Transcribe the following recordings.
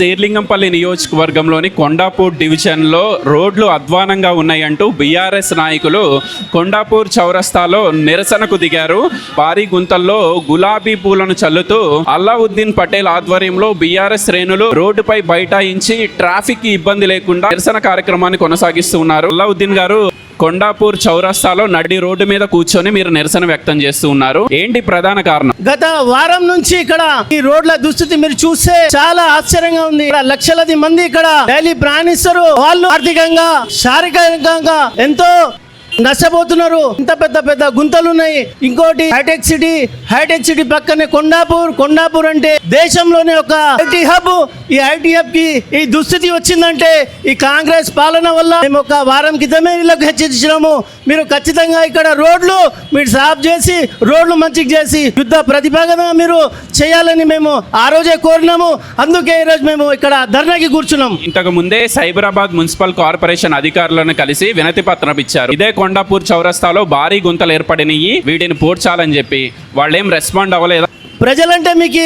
శేర్లింగంపల్లి నియోజకవర్గంలోని కొండాపూర్ డివిజన్లో రోడ్లు అధ్వానంగా ఉన్నాయంటూ బీఆర్ఎస్ నాయకులు కొండాపూర్ చౌరస్తాలో నిరసనకు దిగారు. భారీ గుంతల్లో గులాబీ పూలను చల్లుతూ అల్లావుద్దీన్ పటేల్ ఆధ్వర్యంలో బీఆర్ఎస్ శ్రేణులు రోడ్డుపై బైఠాయించి ట్రాఫిక్ ఇబ్బంది లేకుండా నిరసన కార్యక్రమాన్ని కొనసాగిస్తూ ఉన్నారు. అల్లావుద్దీన్ గారు, కొండాపూర్ చౌరస్తాలో నడి రోడ్డు మీద కూర్చొని మీరు నిరసన వ్యక్తం చేస్తూ ఉన్నారు. ఏంటి ప్రధాన కారణం? గత వారం నుంచి ఇక్కడ ఈ రోడ్ల దుస్థితి మీరు చూస్తే చాలా ఆశ్చర్యంగా ఉంది. ఇక్కడ లక్షలాది మంది ఇక్కడ డైలీ ప్రయాణిస్తారు. వాళ్ళు ఆర్థికంగా, శారీరకంగా ఎంతో నష్టపోతున్నారు. ఇంత పెద్ద పెద్ద గుంతలు ఉన్నాయి. ఇంకోటి హైటెక్ సిటీ పక్కనే కొండాపూర్ అంటే దేశంలోనే ఒక ఐటీ హబ్. ఈ ఐటీ హబ్ కి ఈ దుస్థితి వచ్చిందంటే ఈ కాంగ్రెస్ పాలన వల్ల. మేము ఒక వారం క్రితమే వీళ్ళకి హెచ్చరించినాము, మీరు ఖచ్చితంగా ఇక్కడ రోడ్లు మీరు సాఫ్ చేసి రోడ్లు మంచిగా చేసి యుద్ధ ప్రతిపాదన మీరు చేయాలని మేము ఆ రోజే కోరినాము. అందుకే ఈరోజు మేము ఇక్కడ ధర్నాకి కూర్చున్నాం. ఇంతకు ముందే సైబరాబాద్ మున్సిపల్ కార్పొరేషన్ అధికారులను కలిసి వినతి పత్రం ఇచ్చారు. ఇదే కొండాపూర్ చౌరస్తాలో భారీ గుంతలు ఏర్పడినాయి, వీటిని పూడ్చాలని చెప్పి వాళ్ళేం రెస్పాండ్ అవ్వలేదా? ప్రజలంటే మీకు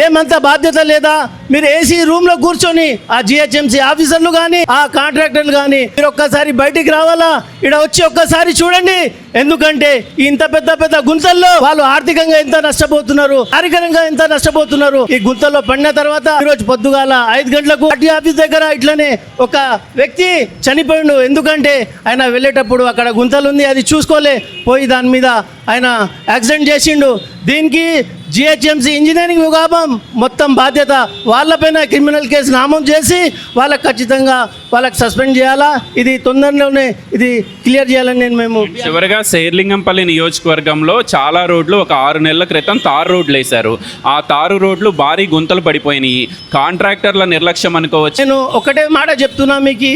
ఏమంత బాధ్యత లేదా? మీరు ఏసీ రూమ్ లో కూర్చొని ఆ జిహెచ్ఎంసీ ఆఫీసర్లు కానీ ఆ కాంట్రాక్టర్లు కానీ మీరు ఒక్కసారి బయటికి రావాలా? ఇక్కడ వచ్చి ఒక్కసారి చూడండి. ఎందుకంటే ఇంత పెద్ద పెద్ద గుంతల్లో వాళ్ళు ఆర్థికంగా ఎంత నష్టపోతున్నారు, శారీరకంగా ఎంత నష్టపోతున్నారు. ఈ గుంతల్లో పడిన తర్వాత ఈరోజు పొద్దుగాల 5 గంటలకు పార్టీ ఆఫీస్ దగ్గర ఇట్లనే ఒక వ్యక్తి చనిపోయిండు. ఎందుకంటే ఆయన వెళ్ళేటప్పుడు అక్కడ గుంతలు ఉంది, అది చూసుకోలే పోయి దాని మీద ఆయన యాక్సిడెంట్ చేసిండు. దీనికి జిహెచ్ఎంసీ ఇంజనీరింగ్ విభాగం మొత్తం బాధ్యత. వాళ్ళపైన క్రిమినల్ కేసు నమోదు చేసి వాళ్ళకి ఖచ్చితంగా వాళ్ళకి సస్పెండ్ చేయాలా. ఇది తొందరలోనే ఇది క్లియర్ చేయాలని మేము చివరిగా శేర్లింగంపల్లి నియోజకవర్గంలో చాలా రోడ్లు ఒక 6 నెలల క్రితం తారు రోడ్లు వేశారు. ఆ తారు రోడ్లు భారీ గుంతలు పడిపోయినాయి. కాంట్రాక్టర్ల నిర్లక్ష్యం అనుకోవచ్చు. నేను ఒకటే మాట చెప్తున్నా మీకు,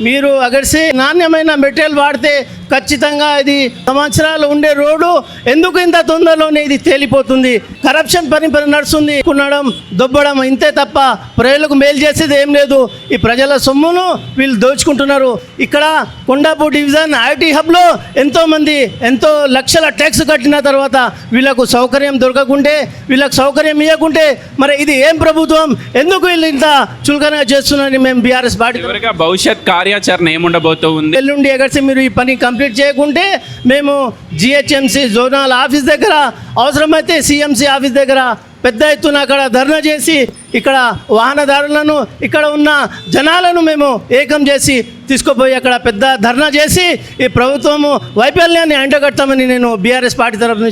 మీరు అగర్సే నాణ్యమైన మెటీరియల్ వాడితే ఖచ్చితంగా ఇది సంవత్సరాలు ఉండే రోడ్డు ఎందుకు ఇంత తొందరలోనే ఇది తేలిపోతుంది. కరప్షన్ పని నడుస్తుంది, కొనడం దొబ్బడం ఇంతే తప్ప ప్రజలకు మేలు చేసేది ఏం లేదు. ఈ ప్రజల సొమ్మును వీళ్ళు దోచుకుంటున్నారు. ఇక్కడ కొండాపూర్ డివిజన్ ఐటీ హబ్లో ఎంతో లక్షల ట్యాక్స్ కట్టిన తర్వాత వీళ్ళకు సౌకర్యం దొరకకుంటే, వీళ్ళకు సౌకర్యం ఇవ్వకుంటే మరి ఇది ఏం ప్రభుత్వం? ఎందుకు వీళ్ళు ఇంత చులకనగా చేస్తున్నారని మేము బీఆర్ఎస్ పార్టీ భవిష్యత్ కార్యాచరణ ఏముండబోతుంది? ఎల్లుండి ఎగర్సి మీరు ఈ పని కంప్లీట్ చేయకుంటే మేము జిహెచ్ఎంసీ జోనల్ ఆఫీస్ దగ్గర, అవసరమైతే సిఎంసీ ఆఫీస్ దగ్గర పెద్ద ఎత్తున అక్కడ ధర్నా చేసి ఇక్కడ వాహనదారులను, ఇక్కడ ఉన్న జనాలను మేము ఏకం చేసి తీసుకుపోయి అక్కడ పెద్ద ధర్నా చేసి ఈ ప్రభుత్వము వైఫల్యాన్ని ఎండగడతామని నేను బీఆర్ఎస్ పార్టీ తరఫున